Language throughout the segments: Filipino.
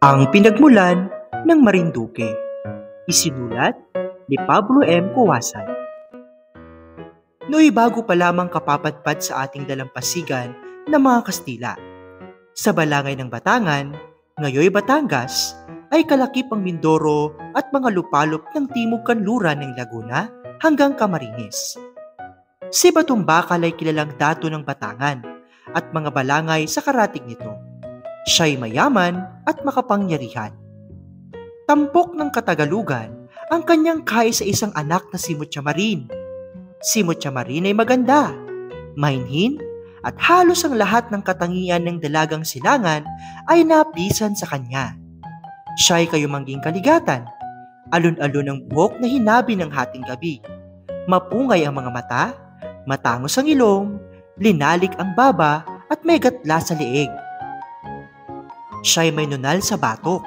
Ang Pinagmulan ng Marinduque. Isinulat ni Pablo M. Kuwasan. Noy bago pa lamang kapapadpad sa ating dalampasigan ng mga Kastila. Sa balangay ng Batangan, ngayoy Batangas, ay kalakip ang Mindoro at mga lupalop ng timog kanluran ng Laguna hanggang Camarines. Si Batong Bakal ay kilalang dato ng Batangan at mga balangay sa karatig nito. Siya'y mayaman at makapangyarihan. Tampok ng Katagalugan ang kanyang kaisa-isang anak na si Mucha Marin. Si Mucha Marin ay maganda, mainhin, at halos ang lahat ng katangian ng dalagang silangan ay napisan sa kanya. Siya'y kayumangging kaligatan, alun-alun ang buhok na hinabi ng hating gabi. Mapungay ang mga mata, matangos ang ilong, linalik ang baba at may gatla sa leeg. Siya'y may nunal sa batok,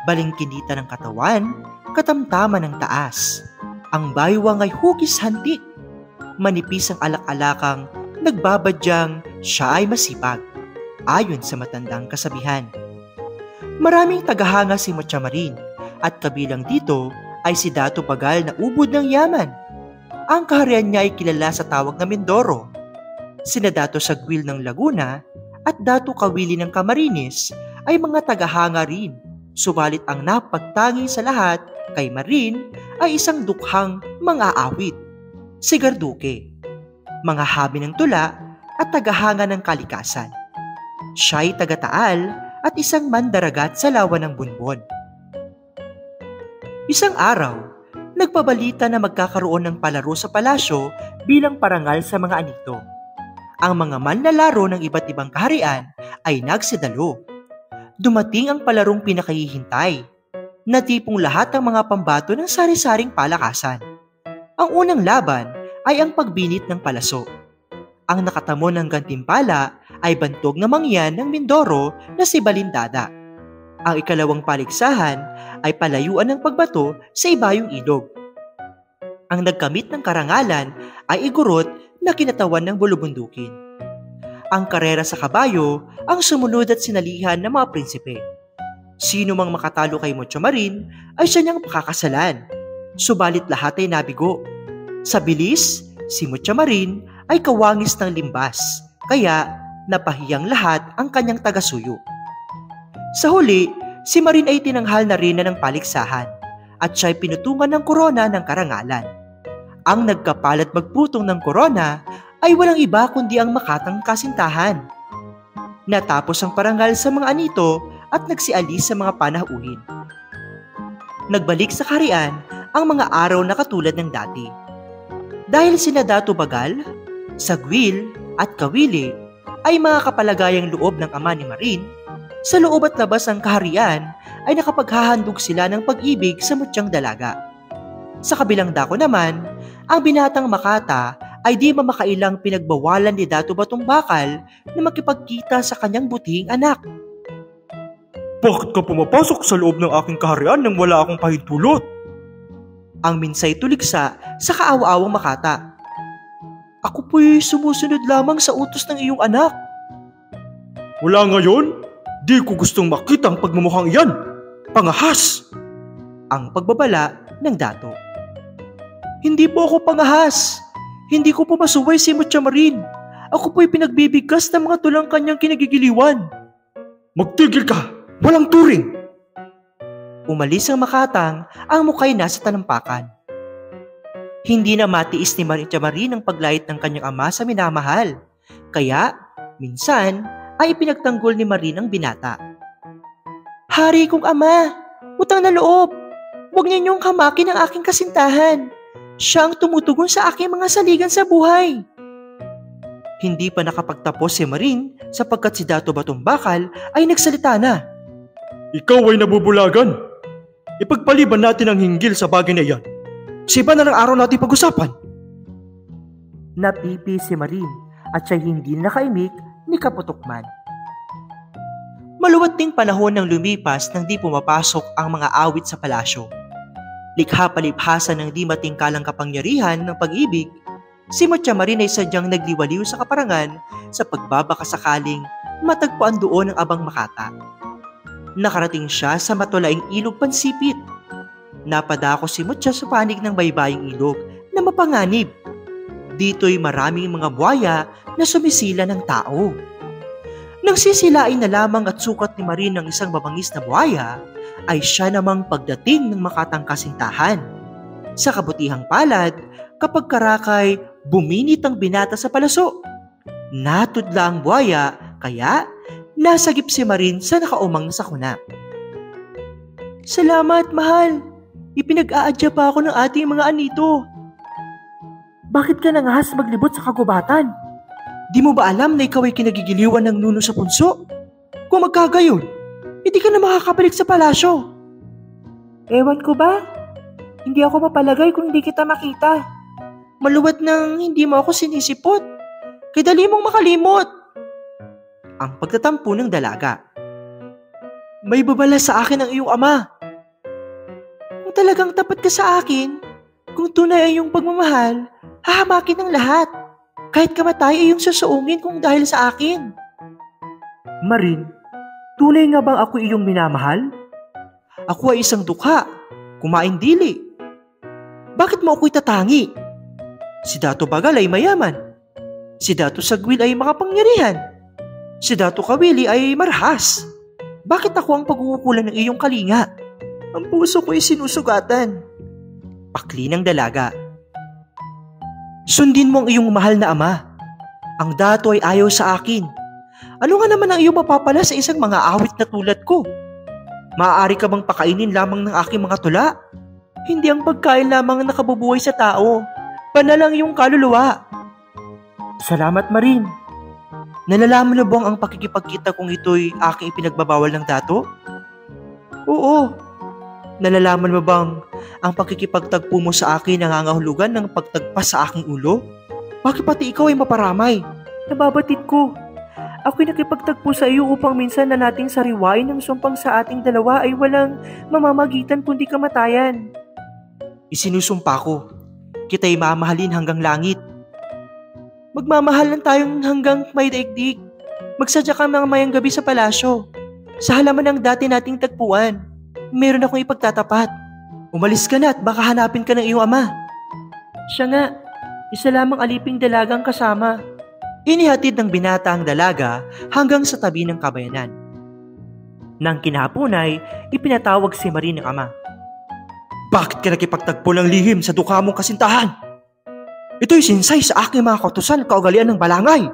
balingkinita ng katawan, katamtaman ng taas. Ang baywang ay hugis hantik, manipis ang alak-alakang nagbabadyang siya ay masipag, ayon sa matandang kasabihan. Maraming tagahanga si Mucha Marin at kabilang dito ay si Dato Bagal na ubod ng yaman. Ang kaharian niya ay kilala sa tawag na Mindoro. Sina Dato Sagwil ng Laguna at Dato Kawili ng Camarines ay mga tagahanga rin, subalit ang napagtangi sa lahat kay Marin ay isang dukhang mang-aawit, si Garduque, mga habi ng tula at tagahanga ng kalikasan. Siya'y taga-Taal at isang mandaragat sa lawa ng Bunbon. Isang araw, nagpabalita na magkakaroon ng palaro sa palasyo bilang parangal sa mga anito. Ang mga manlalaro ng iba't ibang kaharian ay nagsidalo. Dumating ang palarong pinakahihintay, na tipong lahat ng mga pambato ng sari-saring palakasan. Ang unang laban ay ang pagbinit ng palaso. Ang nakatamo ng gantimpala ay bantog na mangyan ng Mindoro na si Balindada. Ang ikalawang paligsahan ay palayuan ng pagbato sa ibayong ilog. Ang nagkamit ng karangalan ay igurot na kinatawan ng bulubundukin. Ang karera sa kabayo ang sumunod at sinalihan ng mga prinsipe. Sino mang makatalo kay Mucha Marin ay siya niyang pakakasalan, subalit lahat ay nabigo. Sa bilis, si Mucha Marin ay kawangis ng limbas, kaya napahiyang lahat ang kanyang tagasuyo. Sa huli, si Marin ay tinanghal na rin ng paligsahan at siya'y pinutungan ng korona ng karangalan. Ang nagkapalat magputong ng korona ay walang iba kundi ang Makatang Kasintahan. Natapos ang parangal sa mga anito at nagsialis sa mga panahuin. Nagbalik sa kaharian ang mga araw na katulad ng dati. Dahil sina Dato Bagal, Sagwil at Kawili ay mga kapalagayang loob ng ama ni Marin, sa loob at labas ng kaharian ay nakapaghahandog sila ng pag-ibig sa mutyang dalaga. Sa kabilang dako naman, ang binatang Makata ay di mamakailang pinagbawalan ni Dato Batong Bakal na makipagkita sa kanyang butihing anak. Bakit ka pumapasok sa loob ng aking kaharian nang wala akong pahintulot? Ang minsay tuligsa sa kaawa-awang Makata. Ako po'y sumusunod lamang sa utos ng iyong anak. Wala ngayon? Di ko gustong makita ang pagmumukhang iyan. Pangahas! Ang pagbabala ng Dato. Hindi po ako pangahas. Hindi ko po masuway si Mucha Marin. Ako po'y pinagbibigkas ng mga tulang kanyang kinagigiliwan. Magtigil ka! Walang turing! Umalis ang Makatang, ang mukha'y nasa talampakan. Hindi na matiis ni Mucha Marin ang paglait ng kanyang ama sa minamahal. Kaya, minsan, ay pinagtanggol ni Marin ang binata. Hari kong ama, utang na loob. Huwag ninyong hamakin ang aking kasintahan. Siya ang tumutugon sa aking mga saligan sa buhay. Hindi pa nakapagtapos si Marin sapagkat si Dato Batong Bakal ay nagsalita na. Ikaw ay nabubulagan. Ipagpaliban natin ang hinggil sa bagay na iyan. Sa iba na ng araw natin pag-usapan. Napipi si Marin at siya'y hindi nakaimik ni Kaputukman. Maluwat ding panahon nang lumipas nang di pumapasok ang mga awit sa palasyo. Likha palibhasan ng di matingkalang kapangyarihan ng pag-ibig, si Mucha Marin ay sadyang nagliwaliw sa kaparangan sa pagbabakasakaling matagpuan doon ang abang Makata. Nakarating siya sa matulaing ilog pansipit. Napadako si Mutya sa panig ng baybaying ilog na mapanganib. Dito'y maraming mga buhaya na sumisila ng tao. Nang sisilain na lamang at sukat ni Marin ng isang mabangis na buhaya, ay siya namang pagdating ng makatangkasing tahan. Sa kabutihang palad, kapag karakay, buminit ang binata sa palaso. Natudla ang buhaya, kaya nasagip si Marin sa nakaumang na sakuna. Salamat, mahal. Ipinag-aadya pa ako ng ating mga anito. Bakit ka nangahas maglibot sa kagubatan? Di mo ba alam na ikaw ay kinagigiliwan ng nuno sa punso? Kung magkagayon, hindi ka na makakabalik sa palasyo. Ewan ko ba? Hindi ako mapalagay kung hindi kita makita. Maluwat nang hindi mo ako sinisipot. Kaya dali mong makalimot. Ang pagtatampo ng dalaga. May babala sa akin ang iyong ama. Kung talagang tapat ka sa akin, kung tunay ay iyong pagmamahal, hahamakin ang lahat. Kahit kamatay ay iyong susuungin kung dahil sa akin. Marin, tunay nga bang ako iyong minamahal? Ako ay isang dukha, kumain dili. Bakit mo ako'y tatangi? Si Dato Bagal ay mayaman. Si Dato Sagwil ay makapangyarihan. Si Dato Kawili ay marahas. Bakit ako ang pag-uukulan ng iyong kalinga? Ang puso ko ay sinusugatan. Pakli ng dalaga. Sundin mo ang iyong mahal na ama. Ang dato ay ayaw sa akin. Ano nga naman ang iyong mapapala sa isang mga awit na tulad ko? Maaari ka bang pakainin lamang ng aking mga tula? Hindi ang pagkain lamang ang nakabubuhay sa tao. Panalang iyong kaluluwa. Salamat, Marin. Nalalaman na bang ang pakikipagkita kong ito'y aking ipinagbabawal ng dato? Oo. Nalalaman mo bang ang pakikipagtagpo mo sa akin nangangahulugan ng pagtagpas sa aking ulo? Bakit pati ikaw ay maparamay? Nababatid ko. Ako'y nakipagtagpo sa iyo upang minsan na nating sariwain ang sumpang sa ating dalawa ay walang mamamagitan kundi kamatayan. Isinusumpa ko, kita'y mamahalin hanggang langit. Magmamahalan tayong hanggang may daigdig. Magsadya ka mga mayang gabi sa palasyo. Sa halaman ng dati nating tagpuan, meron akong ipagtatapat. Umalis ka na at baka hanapin ka ng iyong ama. Siya nga, isa lamang aliping dalagang kasama. Inihatid ng binata ang dalaga hanggang sa tabi ng kabayanan. Nang kinahapon ay ipinatawag si Marin ng ama. Bakit ka nakipagtagpo ng lihim sa dukha mong kasintahan? Ito'y sinsay sa aking mga kautusan at kaugalian ng balangay.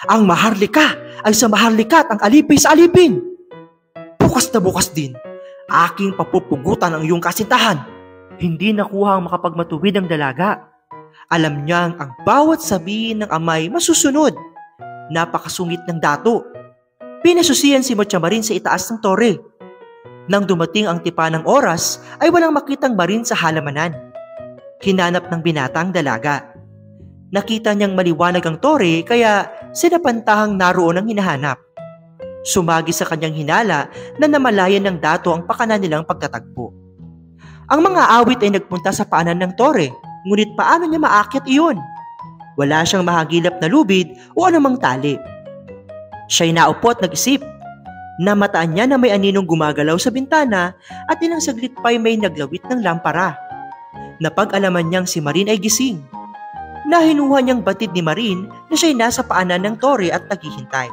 Ang maharlika ay sa maharlika at ang alipay sa alipin. Bukas na bukas din, aking papupugutan ang iyong kasintahan. Hindi nakuha ang makapagmatuwid ang dalaga. Alam niyang ang bawat sabihin ng amay masusunod. Napakasungit ng dato. Pinasusiyan si Mutya Marin sa itaas ng tore. Nang dumating ang tipa ng oras, ay walang makitang Marin sa halamanan. Hinanap ng binata ang dalaga. Nakita niyang maliwanag ang tore kaya sinapantahang naroon ang hinahanap. Sumagi sa kanyang hinala na namalayan ng dato ang pakanan nilang pagtatagpo. Ang mga awit ay nagpunta sa paanan ng tore, ngunit paano niya maakyat iyon? Wala siyang mahagilap na lubid o anumang tali. Siya'y naupo at nag-isip. Namataan niya na may aninong gumagalaw sa bintana at ilang saglit pa'y may naglawit ng lampara. Napag-alaman niyang si Marin ay gising. Nahinuha niyang batid ni Marin na siya'y nasa paanan ng tore at naghihintay.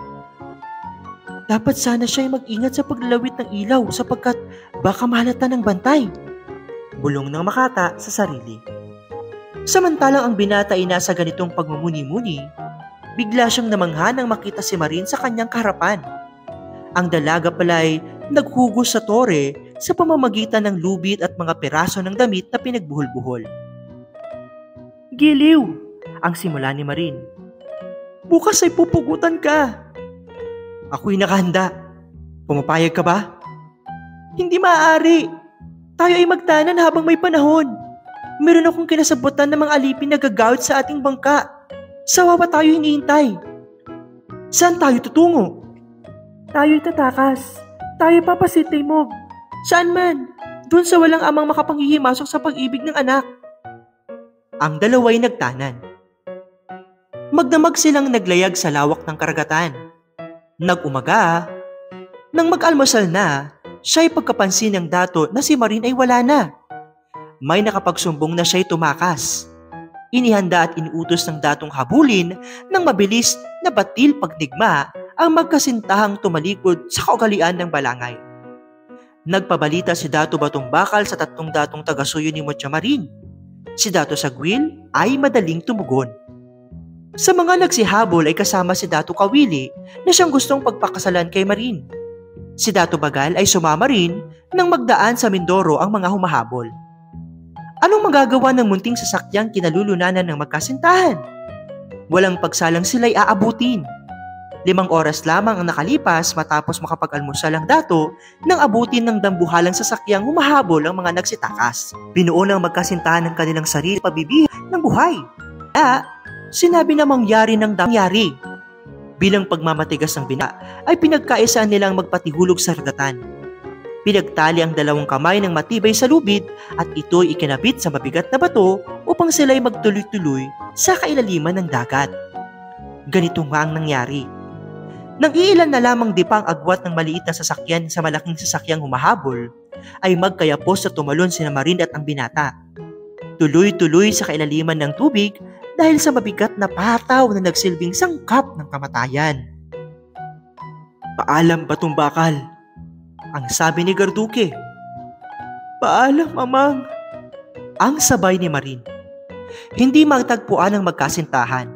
Dapat sana siya'y mag-ingat sa paglalawit ng ilaw sapagkat baka mahalata ng bantay. Bulong ng makata sa sarili. Samantalang ang binata ay nasa ganitong pagmumuni-muni, bigla siyang namangha nang makita si Marin sa kanyang kaharapan. Ang dalaga pala'y naghugos sa tore sa pamamagitan ng lubid at mga peraso ng damit na pinagbuhol-buhol. Giliw! Ang simula ni Marin. Bukas ay pupugutan ka. Ako'y nakahanda. Pumapayag ka ba? Hindi maaari. Tayo ay magtanan habang may panahon. Meron akong kinasabutan ng mga alipin na gagawit sa ating bangka. Sawa tayo hinihintay. Saan tayo tutungo? Tayo'y tatakas. Tayo papasitimog. Saan man? Doon sa walang amang makapanghihimasok sa pag-ibig ng anak. Ang dalawa'y nagtanan. Magdamag silang naglayag sa lawak ng karagatan. Nag-umaga, Nang mag-almusal na, siya'y pagkapansin ng dato na si Marin ay wala na. May nakapagsumbong na siya'y tumakas. Inihanda at inuutos ng datong habulin ng mabilis na batil pagdigma ang magkasintahang tumalikod sa kaugalian ng balangay. Nagpabalita si Dato Batong Bakal sa tatlong datong taga-suyo ni Mutya Marin. Si Dato Sagwil ay madaling tumugon. Sa mga nagsihabol ay kasama si Dato Kawili na siyang gustong pagpakasalan kay Marin. Si Dato Bagal ay sumama rin nang magdaan sa Mindoro ang mga humahabol. Anong magagawa ng munting sasakyang kinalulunanan ng magkasintahan? Walang pagsalang sila'y aabutin. 5 oras lamang ang nakalipas matapos makapag-almusal ang dato nang abutin ng dambuhalang sasakyang humahabol ang mga nagsitakas. Binuo ng magkasintahan ng kanilang sarili pabibihan ng buhay. Kaya, sinabi na mangyari ng nangyari. Bilang pagmamatigas ng bina, ay pinagkaisaan nilang magpatihulog sa ragatan. Pinagtali ang 2 kamay ng matibay sa lubid at ito'y ikinabit sa mabigat na bato upang sila'y magtuloy-tuloy sa kailaliman ng dagat. Ganito nga ang nangyari. Nang iilan na lamang dipang agwat ng maliit na sasakyan sa malaking sasakyang humahabol, ay magkayapos sa tumalon sina Marin at ang binata. Tuloy-tuloy sa kailaliman ng tubig dahil sa mabigat na pataw na nagsilbing sangkap ng kamatayan. "Paalam, Batong Bakal," ang sabi ni Garduke. "Paalam, Amang," ang sabay ni Marin. Hindi magtagpuan ang magkasintahan.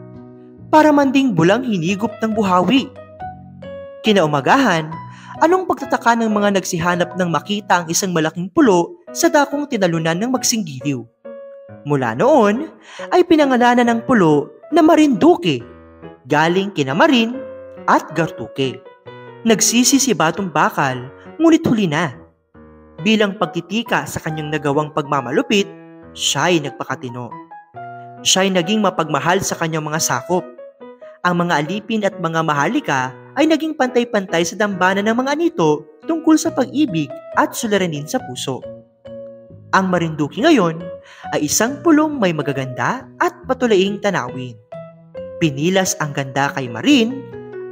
Para manding bulang hinigop ng buhawi. Kinaumagahan, anong pagtataka ng mga nagsihanap ng makita ang isang malaking pulo sa dakong tinalunan ng magsinggiliw. Mula noon, ay pinangalanan ng pulo na Marinduque, galing kina Marin at Garduque. Nagsisi si Batong Bakal, ngunit huli na. Bilang pagtitika sa kanyang nagawang pagmamalupit, siya'y nagpakatino. Siya'y naging mapagmahal sa kanyang mga sakop. Ang mga alipin at mga mahalika ay naging pantay-pantay sa dambana ng mga anito tungkol sa pag-ibig at suliranin sa puso. Ang Marinduque ngayon ay isang pulong may magaganda at patulaing tanawin. Pinilas ang ganda kay Marin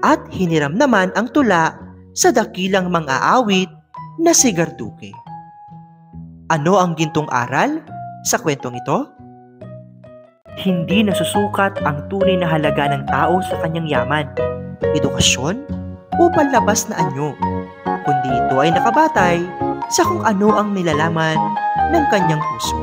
at hiniram naman ang tula sa dakilang mang-aawit na si Garduque. Ano ang gintong aral sa kwentong ito? Hindi nasusukat ang tunay na halaga ng tao sa kanyang yaman, edukasyon o panlabas na anyo, kundi ito ay nakabatay sa kung ano ang nilalaman ng kanyang puso.